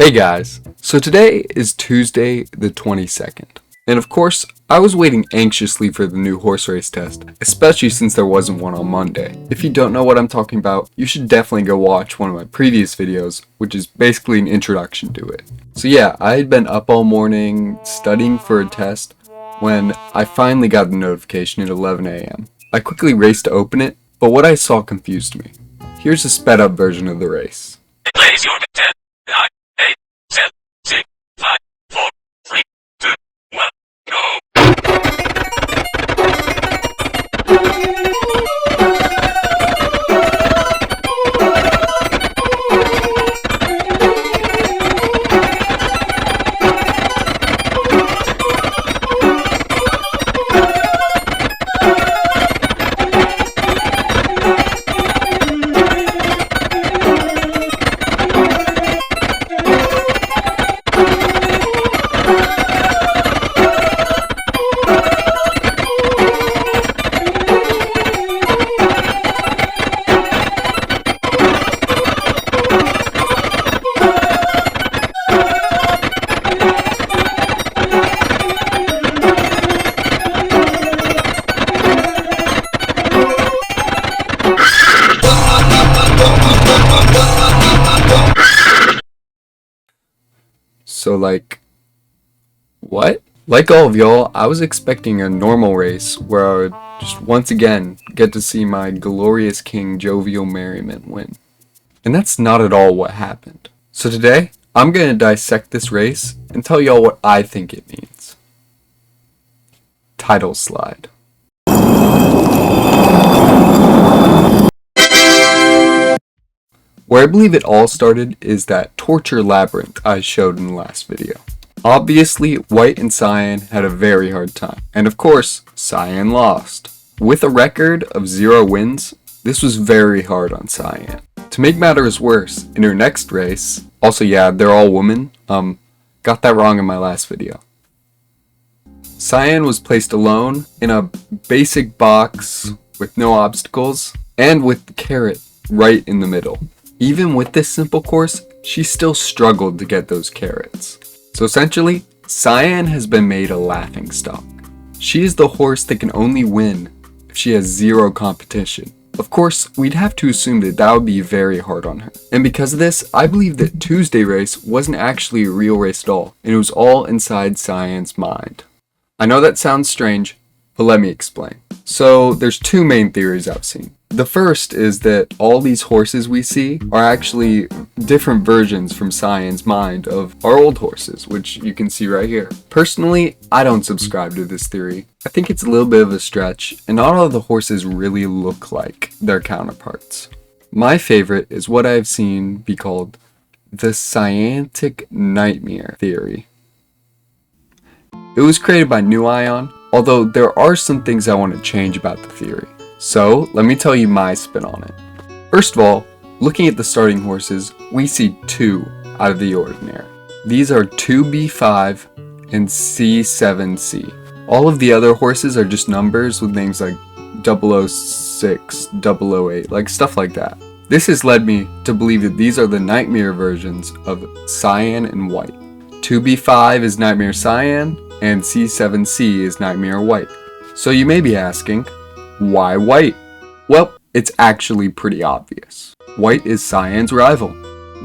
Hey guys, so today is Tuesday the 22nd, and of course, I was waiting anxiously for the new horse race test, especially since there wasn't one on Monday. If you don't know what I'm talking about, you should definitely go watch one of my previous videos, which is basically an introduction to it. So yeah, I had been up all morning studying for a test when I finally got the notification at 11 a.m. I quickly raced to open it, but what I saw confused me. Here's a sped up version of the race. Ladies, your 10, 9, 8, 7, 6, 5, 4, 3, 2, 1, go. So what? Like all of y'all, I was expecting a normal race where I would just once again get to see my glorious king Jovial Merriment win. And that's not at all what happened. So today, I'm gonna dissect this race and tell y'all what I think it means. Title slide. Where I believe it all started is that torture labyrinth I showed in the last video. Obviously, White and Cyan had a very hard time, and of course, Cyan lost. With a record of 0 wins, this was very hard on Cyan. To make matters worse, in her next race, also yeah, they're all women, got that wrong in my last video. Cyan was placed alone in a basic box with no obstacles, and with the carrot right in the middle. Even with this simple course, she still struggled to get those carrots. So essentially, Cyan has been made a laughingstock. She is the horse that can only win if she has 0 competition. Of course, we'd have to assume that that would be very hard on her. And because of this, I believe that Tuesday race wasn't actually a real race at all, and it was all inside Cyan's mind. I know that sounds strange, but let me explain. So there's 2 main theories I've seen. The first is that all these horses we see are actually different versions from Cyan's mind of our old horses, which you can see right here. Personally, I don't subscribe to this theory. I think it's a little bit of a stretch, and not all of the horses really look like their counterparts. My favorite is what I've seen be called the Cyantic Nightmare theory. It was created by Cyan, although there are some things I want to change about the theory. So, let me tell you my spin on it. First of all, looking at the starting horses, we see 2 out of the ordinary. These are 2B5 and C7C. All of the other horses are just numbers with names like 006, 008, like stuff like that. This has led me to believe that these are the nightmare versions of Cyan and White. 2B5 is Nightmare Cyan, and C7C is Nightmare White. So you may be asking, why White? Well, it's actually pretty obvious. White is Cyan's rival.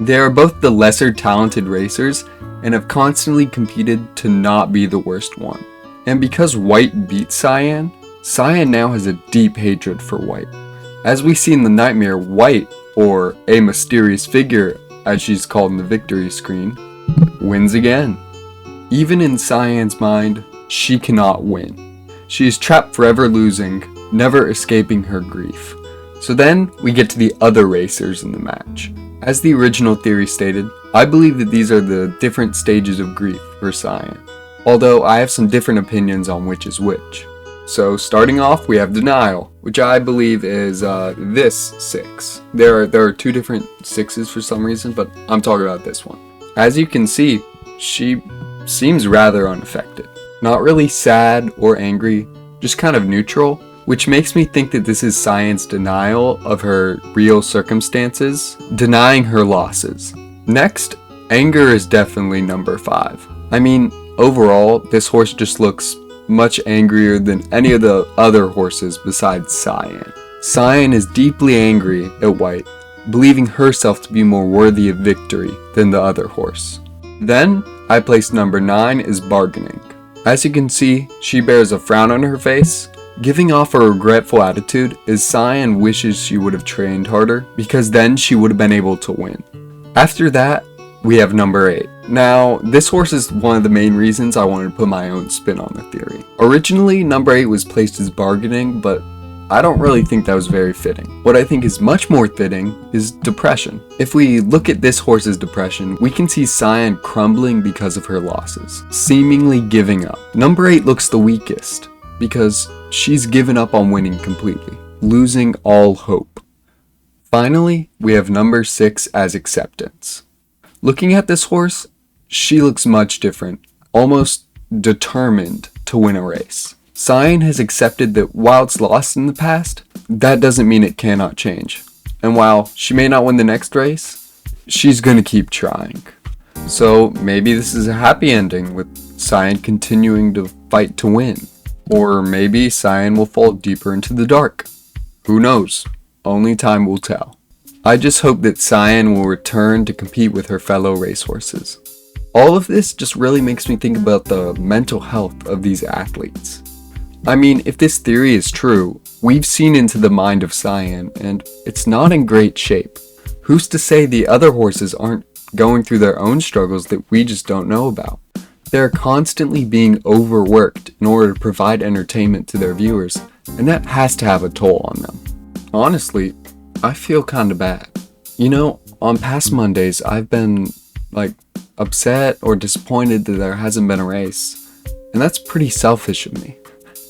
They are both the lesser talented racers and have constantly competed to not be the worst one. And because White beat Cyan, Cyan now has a deep hatred for White. As we see in the nightmare, White, or a mysterious figure as she's called in the victory screen, wins again. Even in Cyan's mind, she cannot win. She is trapped forever losing, never escaping her grief. So then, we get to the other racers in the match. As the original theory stated, I believe that these are the different stages of grief for Cyan, although I have some different opinions on which is which. So starting off, we have Denial, which I believe is this 6. There are 2 different 6s for some reason, but I'm talking about this one. As you can see, she seems rather unaffected. Not really sad or angry, just kind of neutral, which makes me think that this is Cyan's denial of her real circumstances, denying her losses. Next, Anger is definitely number 5. I mean, overall, this horse just looks much angrier than any of the other horses besides Cyan. Cyan is deeply angry at White, believing herself to be more worthy of victory than the other horse. Then, I placed number 9 is Bargaining. As you can see, she bears a frown on her face, giving off a regretful attitude as Cyan wishes she would have trained harder because then she would have been able to win. After that, we have number 8. Now, this horse is one of the main reasons I wanted to put my own spin on the theory. Originally, number 8 was placed as Bargaining, but I don't really think that was very fitting. What I think is much more fitting is Depression. If we look at this horse's depression, we can see Cyan crumbling because of her losses, seemingly giving up. Number 8 looks the weakest because she's given up on winning completely, losing all hope. Finally, we have number 6 as Acceptance. Looking at this horse, she looks much different, almost determined to win a race. Cyan has accepted that while it's lost in the past, that doesn't mean it cannot change. And while she may not win the next race, she's gonna keep trying. So maybe this is a happy ending with Cyan continuing to fight to win. Or maybe Cyan will fall deeper into the dark. Who knows? Only time will tell. I just hope that Cyan will return to compete with her fellow racehorses. All of this just really makes me think about the mental health of these athletes. I mean, if this theory is true, we've seen into the mind of Cyan, and it's not in great shape. Who's to say the other horses aren't going through their own struggles that we just don't know about? They're constantly being overworked in order to provide entertainment to their viewers, and that has to have a toll on them. Honestly, I feel kinda bad. You know, on past Mondays, I've been, upset or disappointed that there hasn't been a race, and that's pretty selfish of me.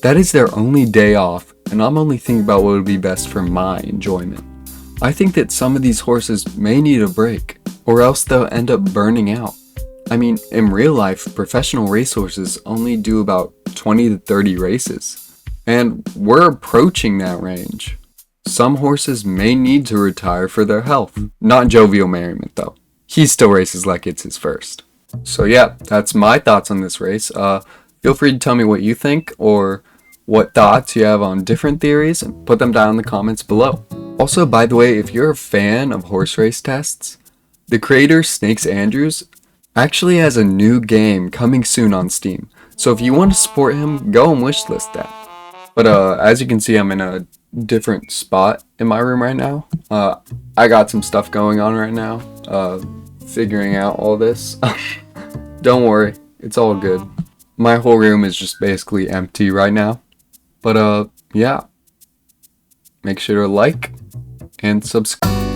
That is their only day off, and I'm only thinking about what would be best for my enjoyment. I think that some of these horses may need a break, or else they'll end up burning out. I mean, in real life, professional racehorses only do about 20 to 30 races, and we're approaching that range. Some horses may need to retire for their health. Not Jovial Merriment though. He still races like it's his first. So yeah, that's my thoughts on this race. Feel free to tell me what you think or what thoughts you have on different theories and put them down in the comments below. Also, by the way, if you're a fan of horse race tests, the creator Snakes Andrews actually has a new game coming soon on Steam. So if you want to support him, go and wishlist that. But as you can see, I'm in a different spot in my room right now. I got some stuff going on right now, figuring out all this. Don't worry, it's all good. My whole room is just basically empty right now. But yeah, make sure to like and subscribe.